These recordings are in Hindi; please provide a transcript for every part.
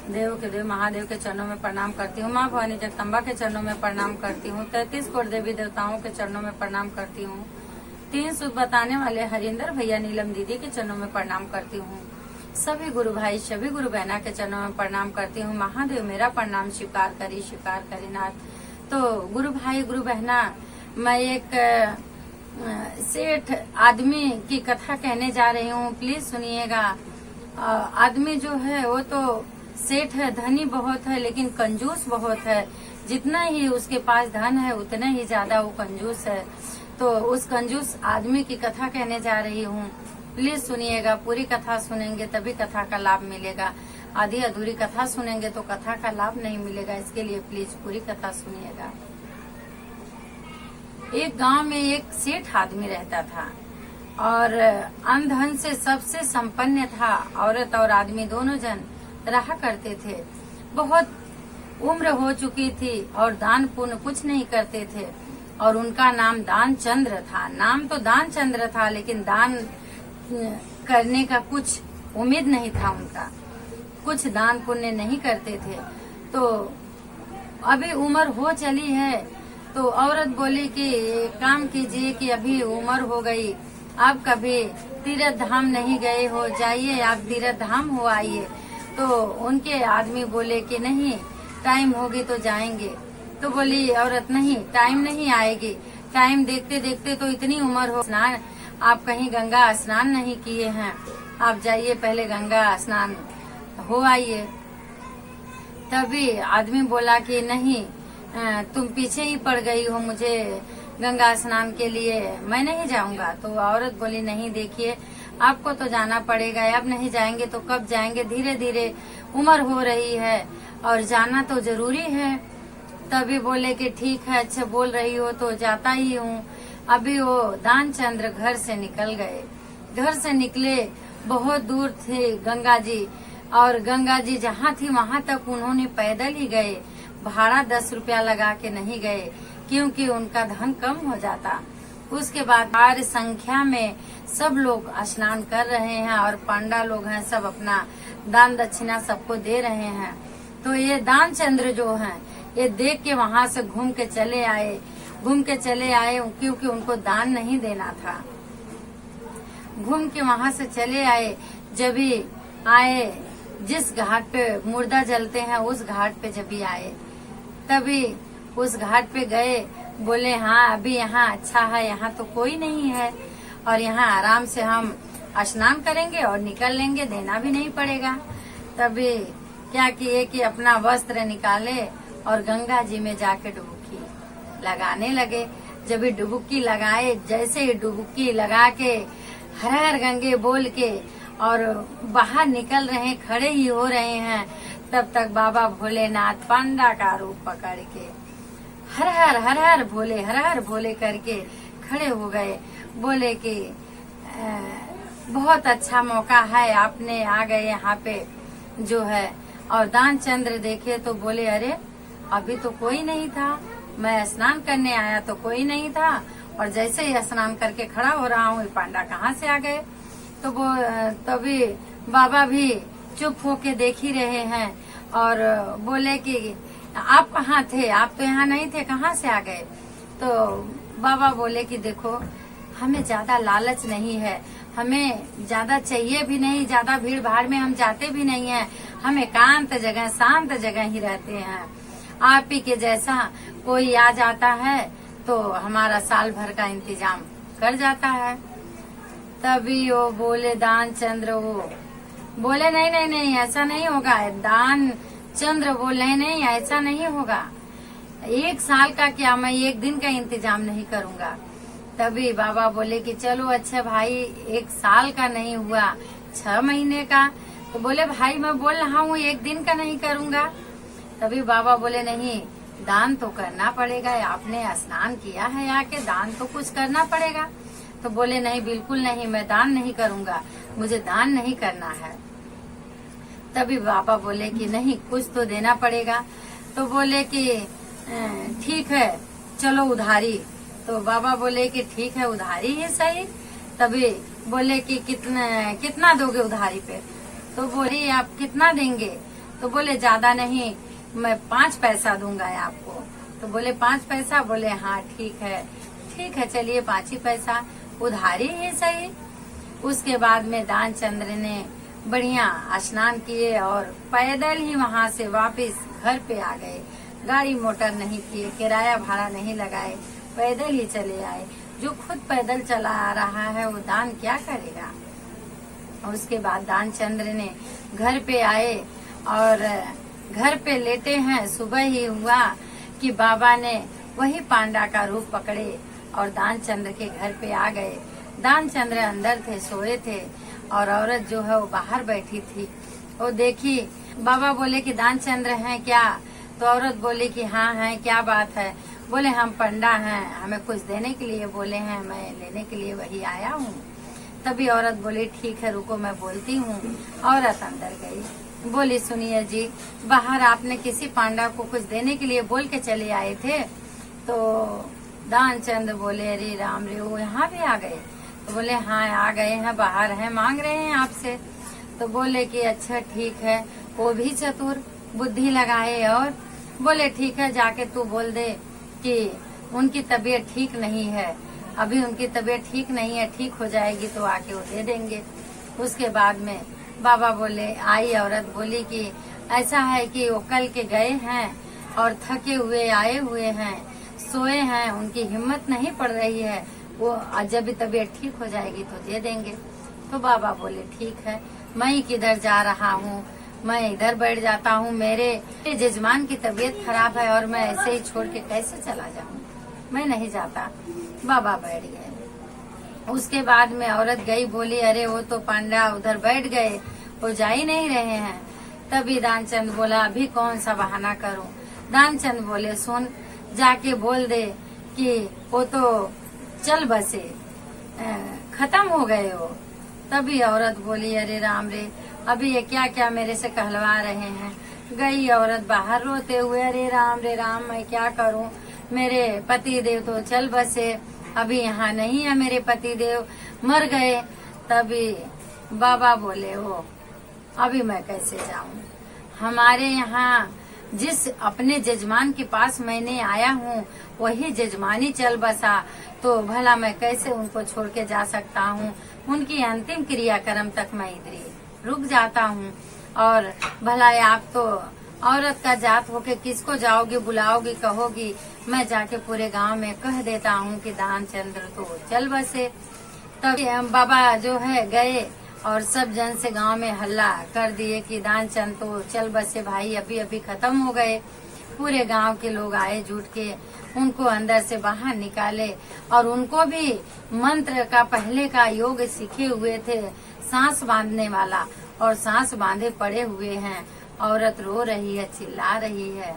देव के देव महादेव के चरणों में प्रणाम करती हूँ। माँ भवानी जगदम्बा के चरणों में प्रणाम करती हूँ। 33 करोड़ देवी देवताओं के चरणों में प्रणाम करती हूँ। 3 सुख बताने वाले हरिंदर भैया नीलम दीदी के चरणों में प्रणाम करती हूँ। सभी गुरु भाई सभी गुरु बहना के चरणों में प्रणाम करती हूँ। महादेव मेरा प्रणाम स्वीकार करी नाथ। तो गुरु भाई गुरु बहना, मैं एक सेठ आदमी की कथा कहने जा रही हूँ, प्लीज सुनिएगा। आदमी जो है वो तो सेठ है, धनी बहुत है, लेकिन कंजूस बहुत है। जितना ही उसके पास धन है उतना ही ज्यादा वो कंजूस है। तो उस कंजूस आदमी की कथा कहने जा रही हूँ, प्लीज सुनिएगा। पूरी कथा सुनेंगे तभी कथा का लाभ मिलेगा। आधी अधूरी कथा सुनेंगे तो कथा का लाभ नहीं मिलेगा। इसके लिए प्लीज पूरी कथा सुनिएगा। एक गांव में एक सेठ आदमी रहता था और अनधन से सबसे संपन्न था। औरत और आदमी दोनों जन रहा करते थे। बहुत उम्र हो चुकी थी और दान पुण्य कुछ नहीं करते थे। और उनका नाम दानचंद्र था। नाम तो दानचंद्र था, लेकिन दान करने का कुछ उम्मीद नहीं था उनका। कुछ दान पुण्य नहीं करते थे। तो अभी उम्र हो चली है तो औरत बोली कि काम कीजिए कि अभी उम्र हो गई, आप कभी तीर्थ धाम नहीं गए हो, जाइए आप तीर्थ धाम हो आइए। तो उनके आदमी बोले कि नहीं, टाइम होगी तो जाएंगे। तो बोली औरत नहीं, टाइम नहीं आएगी। टाइम देखते देखते तो इतनी उम्र हो, स्नान आप कहीं गंगा स्नान नहीं किए हैं, आप जाइए पहले गंगा स्नान हो आइए। तभी आदमी बोला कि नहीं, तुम पीछे ही पड़ गई हो, मुझे गंगा स्नान के लिए मैं नहीं जाऊंगा। तो औरत बोली नहीं, देखिए आपको तो जाना पड़ेगा, अब नहीं जाएंगे तो कब जाएंगे, धीरे धीरे उम्र हो रही है और जाना तो जरूरी है। तभी बोले कि ठीक है, अच्छा बोल रही हो तो जाता ही हूँ। अभी वो दानचंद्र घर से निकल गए। घर से निकले, बहुत दूर थे गंगा जी, और गंगा जी जहाँ थी वहाँ तक उन्होंने पैदल ही गए। भाड़ा 10 रुपया लगा के नहीं गए, क्योंकि उनका धन कम हो जाता। उसके बाद भारी संख्या में सब लोग स्नान कर रहे हैं और पांडा लोग हैं, सब अपना दान दक्षिणा सबको दे रहे हैं। तो ये दानचंद्र जो हैं, ये देख के वहाँ से घूम के चले आए क्योंकि उनको दान नहीं देना था। घूम के वहाँ से चले आए। जब भी आए, जिस घाट पे मुर्दा जलते हैं उस घाट पे जब भी आए, तभी उस घाट पे गए। बोले हाँ, अभी यहाँ अच्छा है, यहाँ तो कोई नहीं है और यहाँ आराम से हम स्नान करेंगे और निकल लेंगे, देना भी नहीं पड़ेगा। तभी क्या किए कि अपना वस्त्र निकाले और गंगा जी में जाके डुबकी लगाने लगे। जब भी डुबकी लगाए, जैसे ही डुबकी लगा के हर हर गंगे बोल के और बाहर निकल रहे, खड़े ही हो रहे हैं, तब तक बाबा भोलेनाथ पांडा का रूप पकड़ के हर हर भोले करके खड़े हो गए। बोले कि बहुत अच्छा मौका है, आपने आ गए यहाँ पे जो है। और दानचंद्र देखे तो बोले अरे अभी तो कोई नहीं था, मैं स्नान करने आया तो कोई नहीं था, और जैसे ही स्नान करके खड़ा हो रहा हूँ, पांडा कहाँ से आ गए। तो वो तभी बाबा भी चुप होके देख ही रहे हैं और बोले कि आप कहाँ थे, आप तो यहाँ नहीं थे, कहाँ से आ गए। तो बाबा बोले कि देखो, हमें ज्यादा लालच नहीं है, हमें ज्यादा चाहिए भी नहीं, ज्यादा भीड़ भाड़ में हम जाते भी नहीं हैं, हम एकांत जगह शांत जगह ही रहते हैं। आप ही के जैसा कोई आ जाता है तो हमारा साल भर का इंतजाम कर जाता है। तभी वो बोले दानचंद्र, वो बोले नहीं नहीं नहीं, ऐसा नहीं होगा। दानचंद्र बोले नहीं, ऐसा नहीं होगा। 1 साल का क्या, मैं 1 दिन का इंतजाम नहीं करूँगा। तभी बाबा बोले कि चलो अच्छा भाई, 1 साल का नहीं हुआ, 6 महीने का। तो बोले भाई मैं बोल रहा हूँ 1 दिन का नहीं करूँगा। तभी बाबा बोले नहीं, दान तो करना पड़ेगा, आपने स्नान किया है आके, दान तो कुछ करना पड़ेगा। तो बोले नहीं, बिल्कुल नहीं, मैं दान नहीं करूँगा, मुझे दान नहीं करना है। तभी बाबा बोले कि नहीं, कुछ तो देना पड़ेगा। तो बोले कि ठीक है, चलो उधारी। तो बाबा बोले कि ठीक है, उधारी ही सही। तभी बोले कि कितना दोगे उधारी पे। तो बोली आप कितना देंगे। तो बोले ज्यादा नहीं, मैं 5 पैसा दूंगा आपको। तो बोले 5 पैसा? बोले हाँ ठीक है चलिए 5 ही पैसा, उधारी ही सही। उसके बाद में दानचंद्र ने बढ़िया स्नान किए और पैदल ही वहाँ से वापस घर पे आ गए। गाड़ी मोटर नहीं किए, किराया भाड़ा नहीं लगाए, पैदल ही चले आए। जो खुद पैदल चला आ रहा है वो दान क्या करेगा। उसके बाद दानचंद्र ने घर पे आए और घर पे लेटे हैं। सुबह ही हुआ कि बाबा ने वही पांडा का रूप पकड़े और दानचंद्र के घर पे आ गए। दानचंद्र अंदर थे, सोए थे, और औरत जो है वो बाहर बैठी थी। वो देखी, बाबा बोले कि दानचंद्र हैं क्या? तो औरत बोली कि हाँ है, क्या बात है? बोले हम पंडा हैं, हमें कुछ देने के लिए बोले हैं, मैं लेने के लिए वही आया हूँ। तभी औरत बोली ठीक है रुको मैं बोलती हूँ। औरत अंदर गई, बोली सुनिए जी, बाहर आपने किसी पांडा को कुछ देने के लिए बोल के चले आए थे। तो दानचंद्र बोले अरे राम रे, वो यहाँ भी आ गए? तो बोले हाँ आ गए हैं, बाहर हैं, मांग रहे हैं आपसे। तो बोले कि अच्छा ठीक है। वो भी चतुर, बुद्धि लगाए और बोले ठीक है, जाके तू बोल दे कि उनकी तबीयत ठीक नहीं है, अभी उनकी तबीयत ठीक नहीं है, ठीक हो जाएगी तो आके वो दे देंगे। उसके बाद में बाबा बोले, आई औरत बोली कि ऐसा है कि वो कल के गए हैं और थके हुए आए हुए हैं, सोए हैं, उनकी हिम्मत नहीं पड़ रही है, वो जब भी तबीयत ठीक हो जाएगी तो दे देंगे। तो बाबा बोले ठीक है, मैं किधर जा रहा हूँ, मैं इधर बैठ जाता हूँ, मेरे जजमान की तबीयत खराब है और मैं ऐसे ही छोड़ के कैसे चला जाऊँ, मैं नहीं जाता। बाबा बैठ गए। उसके बाद में औरत गई, बोली अरे वो तो पांडा उधर बैठ गए, वो जा ही नहीं रहे हैं। तभी दानचंद बोला अभी कौन सा बहाना करूं। दानचंद बोले सुन, जाके बोल दे कि वो तो चल बसे, खत्म हो गए हो। तभी औरत बोली अरे राम रे, अभी ये क्या क्या मेरे से कहलवा रहे हैं। गई औरत बाहर रोते हुए, अरे राम रे राम, मैं क्या करूं, मेरे पति देव तो चल बसे, अभी यहाँ नहीं है, मेरे पति देव मर गए। तभी बाबा बोले वो अभी मैं कैसे जाऊं, हमारे यहाँ जिस अपने जजमान के पास मैंने आया हूँ वही जजमानी चल बसा, तो भला मैं कैसे उनको छोड़ के जा सकता हूँ। उनकी अंतिम क्रियाक्रम तक मैं इधर ही रुक जाता हूँ। और भला आप तो औरत का जात होके किसको जाओगी, बुलाओगी, कहोगी। मैं जाके पूरे गांव में कह देता हूँ कि दानचंद्र तो चल बसे। तब बाबा जो है गए और सब जन से गांव में हल्ला कर दिए कि दानचंद तो चल बसे भाई, अभी अभी खत्म हो गए। पूरे गांव के लोग आए जुट के, उनको अंदर से बाहर निकाले और उनको भी मंत्र का पहले का योग सीखे हुए थे, सांस बांधने वाला, और सांस बांधे पड़े हुए हैं। औरत रो रही है, चिल्ला रही है।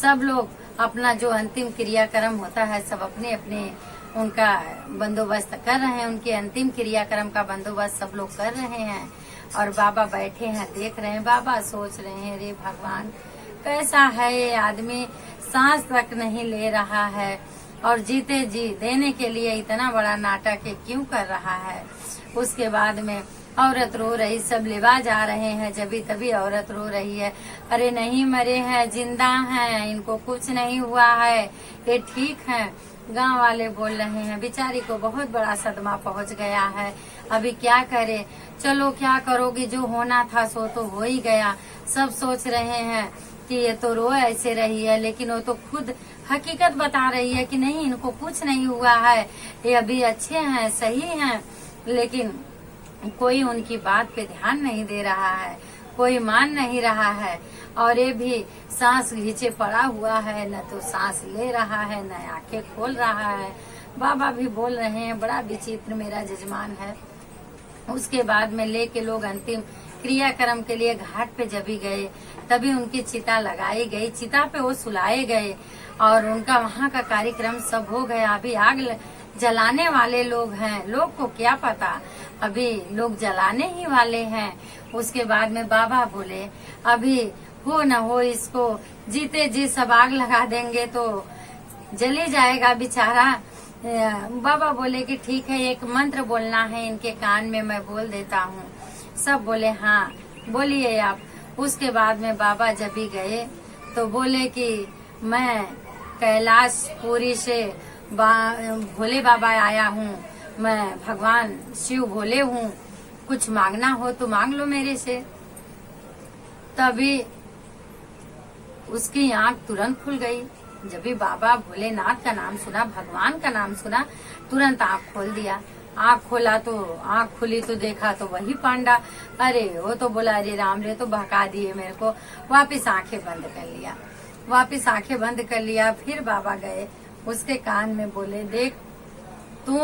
सब लोग अपना जो अंतिम क्रियाक्रम होता है सब अपने अपने उनका बंदोबस्त कर रहे हैं, उनके अंतिम क्रियाक्रम का बंदोबस्त सब लोग कर रहे हैं। और बाबा बैठे हैं, देख रहे हैं। बाबा सोच रहे हैं रे भगवान, कैसा है ये आदमी, सांस तक नहीं ले रहा है और जीते जी देने के लिए इतना बड़ा नाटक क्यों कर रहा है। उसके बाद में औरत रो रही, सब लेवा जा रहे हैं। जब तभी औरत रो रही है, अरे नहीं मरे हैं, जिंदा हैं, इनको कुछ नहीं हुआ है, ये ठीक है। गांव वाले बोल रहे हैं बेचारी को बहुत बड़ा सदमा पहुंच गया है, अभी क्या करे। चलो क्या करोगी, जो होना था सो तो हो ही गया। सब सोच रहे हैं कि ये तो रो ऐसे रही है, लेकिन वो तो खुद हकीकत बता रही है कि नहीं, इनको कुछ नहीं हुआ है, ये अभी अच्छे हैं, सही हैं। लेकिन कोई उनकी बात पे ध्यान नहीं दे रहा है, कोई मान नहीं रहा है। और ये भी सांस खींचे पड़ा हुआ है, न तो सांस ले रहा है, न आंखें खोल रहा है। बाबा भी बोल रहे हैं बड़ा विचित्र मेरा जजमान है। उसके बाद में लेके लोग अंतिम क्रियाक्रम के लिए घाट पे जब भी गए, तभी उनकी चिता लगाई गई, चिता पे वो सुलाए गए और उनका वहाँ का कार्यक्रम सब हो गया। अभी आग जलाने वाले लोग हैं, लोग को क्या पता, अभी लोग जलाने ही वाले हैं। उसके बाद में बाबा बोले अभी हो न हो, इसको जीते जी सब आग लगा देंगे तो जले जाएगा बेचारा। बाबा बोले कि ठीक है, एक मंत्र बोलना है इनके कान में, मैं बोल देता हूँ। सब बोले हाँ बोलिए आप। उसके बाद में बाबा जब भी गए तो बोले कि मैं कैलाशपुरी से भोले बाबा आया हूँ, मैं भगवान शिव भोले हूँ, कुछ मांगना हो तो मांग लो मेरे से। तभी उसकी आंख तुरंत खुल गई। जब भी बाबा भोलेनाथ का नाम सुना, भगवान का नाम सुना, तुरंत आंख खोल दिया। आंख खोला तो आंख खुली तो देखा तो वही पांडा। अरे वो तो बोला अरे राम रे, तो बहका दिए मेरे को। वापिस आंखें बंद कर लिया, वापिस आंखें बंद कर लिया। फिर बाबा गए, उसके कान में बोले, देख तू,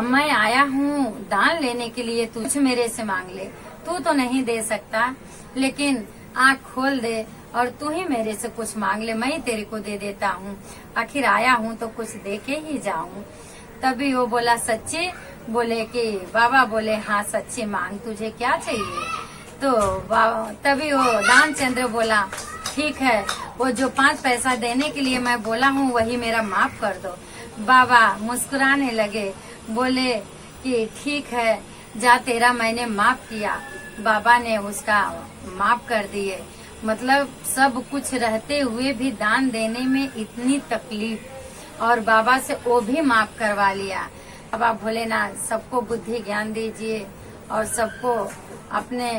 मैं आया हूँ दान लेने के लिए, तुझ मेरे से मांग ले। तू तो नहीं दे सकता, लेकिन आंख खोल दे और तू ही मेरे से कुछ मांग ले, मैं ही तेरे को दे देता हूँ। आखिर आया हूँ तो कुछ दे के ही जाऊँ। तभी वो बोला सच्ची? बोले कि बाबा बोले हाँ सच्ची, मांग, तुझे क्या चाहिए? तो तभी वो दानचंद्र बोला ठीक है, वो जो 5 पैसा देने के लिए मैं बोला हूँ वही मेरा माफ कर दो। बाबा मुस्कुराने लगे, बोले कि ठीक है जा, तेरा मैंने माफ किया। बाबा ने उसका माफ कर दिए। मतलब सब कुछ रहते हुए भी दान देने में इतनी तकलीफ, और बाबा से वो भी माफ करवा लिया। बाबा भोलेनाथ सबको बुद्धि ज्ञान दीजिए और सबको अपने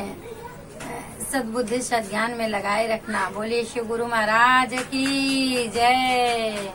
सद्बुद्धि सद्ज्ञान में लगाए रखना। बोलिए शिव गुरु महाराज की जय।